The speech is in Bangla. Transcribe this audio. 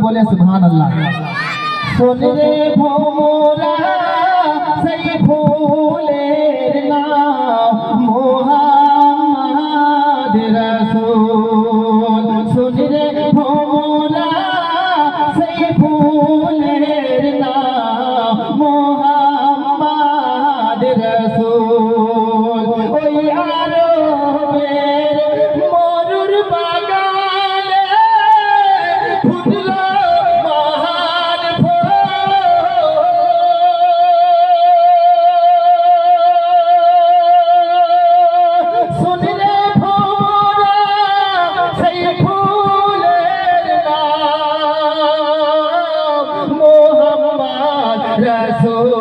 বলে সুবহানাল্লাহ। শোন রে ভোমরা সেই ফুলের নাম মুহাম্মদ রাসূল। শোন রে ভোমরা সেই ফুলের নাম মুহাম্মদ রাসূল। ওই আরবের মরুর বাগানে ফুটলো মহান ফুল। শুনলে ভোমরা সেই ফুলের নাম মুহাম্মদ রাসূল।